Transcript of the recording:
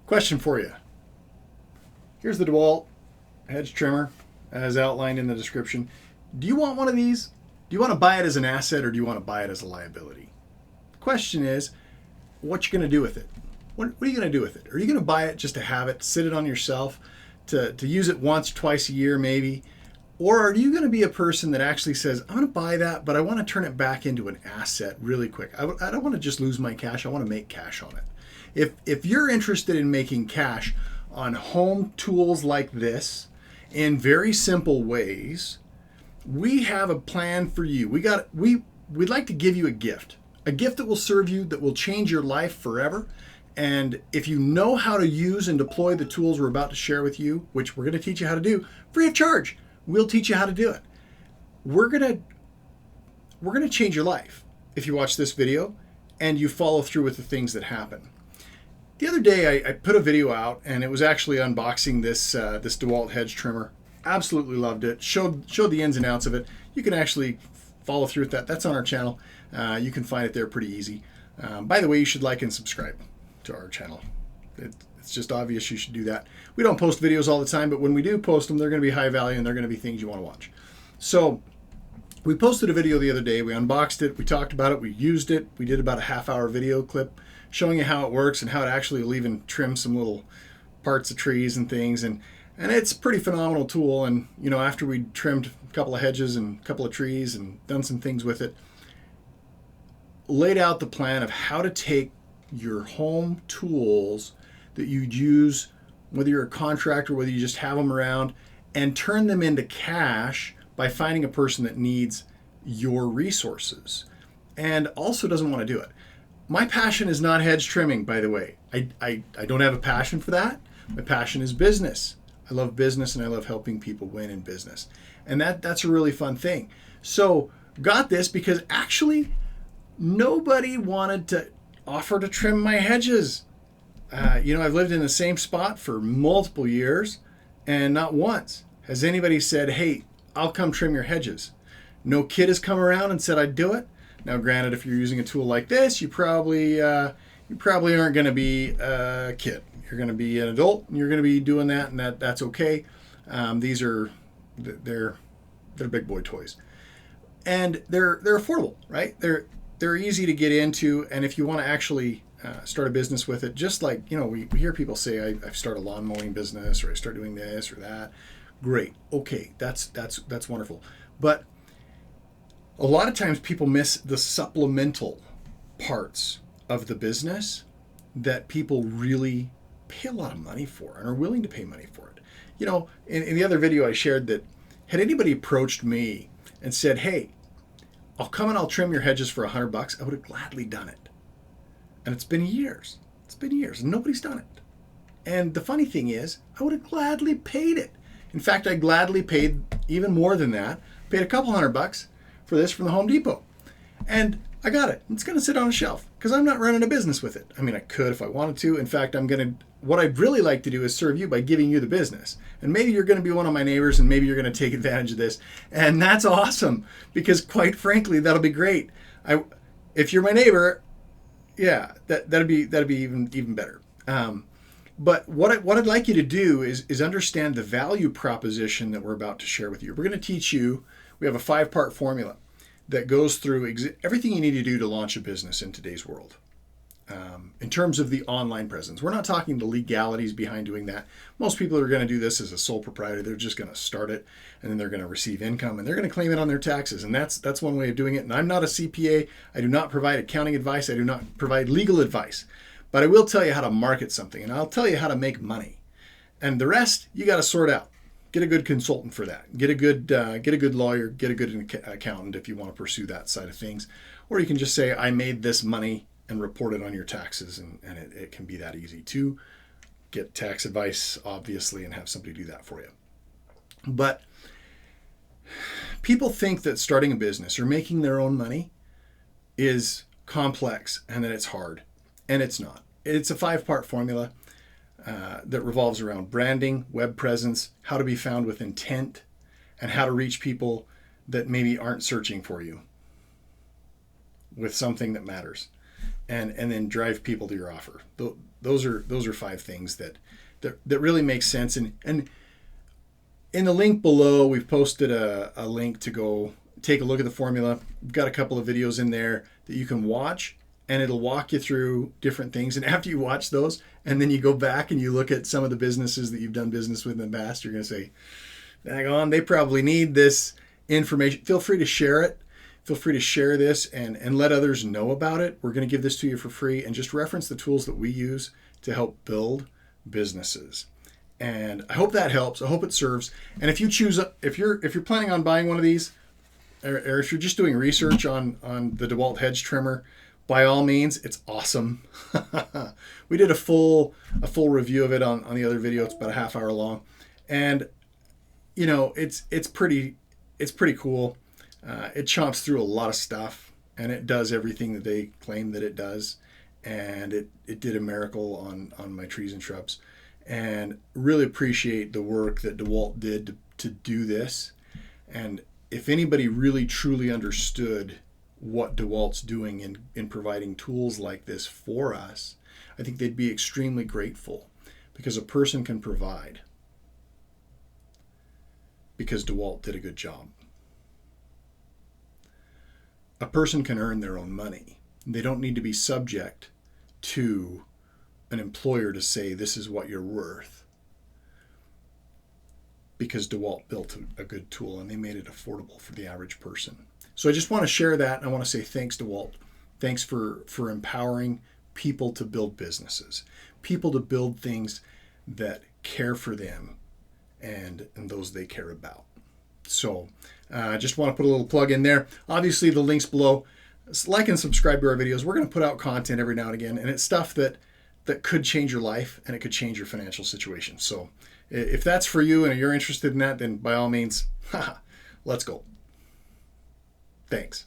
Question for you. Here's the DeWALT Hedge Trimmer as outlined in the description. Do you want one of these? Do you want to buy it as an asset or do you want to buy it as a liability? The question is, what you going to do with it? What are you going to do with it? Are you going to buy it just to have it, sit it on your shelf, to use it once, twice a year maybe? Or are you going to be a person that actually says, I'm going to buy that, but I want to turn it back into an asset really quick. I don't want to just lose my cash. I want to make cash on it. If you're interested in making cash on home tools like this in very simple ways, we have a plan for you. We'd like to give you a gift that will serve you, that will change your life forever. And if you know how to use and deploy the tools we're about to share with you, which we're going to teach you how to do free of charge, we'll teach you how to do it. We're going to change your life if you watch this video and you follow through with the things that happen. The other day I put a video out and it was actually unboxing this DeWALT Hedge Trimmer. Absolutely loved it. Showed the ins and outs of it. You can actually follow through with that. That's on our channel. You can find it there pretty easy. By the way, you should like and subscribe to our channel. It's just obvious you should do that. We don't post videos all the time, but when we do post them, they're going to be high value and they're going to be things you want to watch. So we posted a video the other day. We unboxed it. We talked about it. We used it. We did about a half-hour video clip showing you how it works and how it actually will even trim some little parts of trees and things. And it's a pretty phenomenal tool. And, you know, after we trimmed a couple of hedges and a couple of trees and done some things with it, laid out the plan of how to take your home tools that you'd use, whether you're a contractor, whether you just have them around, and turn them into cash by finding a person that needs your resources and also doesn't want to do it. My passion is not hedge trimming, by the way. I don't have a passion for that. My passion is business. I love business and I love helping people win in business. And that's a really fun thing. So got this because actually nobody wanted to offer to trim my hedges. I've lived in the same spot for multiple years and not once has anybody said, hey, I'll come trim your hedges. No kid has come around and said I'd do it. Now, granted, if you're using a tool like this, you probably aren't going to be a kid. You're going to be an adult, and you're going to be doing that, and that's okay. They're big boy toys, and they're affordable, right? They're easy to get into, and if you want to actually start a business with it, just like we hear people say, I start a lawn mowing business, or I start doing this or that. Great, okay, that's wonderful, but a lot of times people miss the supplemental parts of the business that people really pay a lot of money for and are willing to pay money for it. In the other video I shared that had anybody approached me and said, hey, I'll come and I'll trim your hedges for $100, I would have gladly done it. And it's been years and nobody's done it. And the funny thing is, I would have gladly paid it. In fact, I gladly paid even more than that, paid a couple $100 for this from the Home Depot. And I got it. It's going to sit on a shelf because I'm not running a business with it. I mean, I could if I wanted to. In fact, what I'd really like to do is serve you by giving you the business. And maybe you're going to be one of my neighbors and maybe you're going to take advantage of this. And that's awesome because quite frankly, that'll be great. If you're my neighbor, yeah, that'd be even better. But what I'd like you to do is understand the value proposition that we're about to share with you. We're going to teach you. We have a 5-part formula that goes through everything you need to do to launch a business in today's world. In terms of the online presence, we're not talking the legalities behind doing that. Most people are going to do this as a sole proprietor. They're just going to start it and then they're going to receive income and they're going to claim it on their taxes. And that's one way of doing it. And I'm not a CPA. I do not provide accounting advice. I do not provide legal advice. But I will tell you how to market something and I'll tell you how to make money. And the rest, you got to sort out. Get a good consultant for that. Get a good lawyer. Get a good accountant if you want to pursue that side of things. Or you can just say, I made this money and report it on your taxes. And it can be that easy to get tax advice, obviously, and have somebody do that for you. But people think that starting a business or making their own money is complex and that it's hard. And it's not. It's a 5-part formula. That revolves around branding, web presence, how to be found with intent, and how to reach people that maybe aren't searching for you with something that matters. and then drive people to your offer. Those are 5 things that really make sense. And in the link below, we've posted a link to go take a look at the formula. We've got a couple of videos in there that you can watch, and it'll walk you through different things. And after you watch those, and then you go back and you look at some of the businesses that you've done business with in the past, you're going to say, hang on, they probably need this information. Feel free to share it. Feel free to share this and let others know about it. We're going to give this to you for free, and just reference the tools that we use to help build businesses. And I hope that helps. I hope it serves. And if you choose, if you're planning on buying one of these, or if you're just doing research on the DeWALT Hedge Trimmer, by all means, it's awesome. We did a full review of it on the other video. It's about a half hour long, and you know it's pretty cool. It chomps through a lot of stuff, and it does everything that they claim that it does, and it did a miracle on my trees and shrubs. And really appreciate the work that DeWALT did to do this. And if anybody really truly understood what DeWALT's doing in providing tools like this for us, I think they'd be extremely grateful, because a person can provide because DeWALT did a good job. A person can earn their own money. They don't need to be subject to an employer to say this is what you're worth, because DeWALT built a good tool and they made it affordable for the average person. So I just want to share that. And I want to say thanks, DeWALT. Thanks for empowering people to build businesses, people to build things that care for them and those they care about. So I just want to put a little plug in there. Obviously, the links below. Like and subscribe to our videos. We're going to put out content every now and again, and it's stuff that could change your life, and it could change your financial situation. So if that's for you and you're interested in that, then by all means, let's go. Thanks.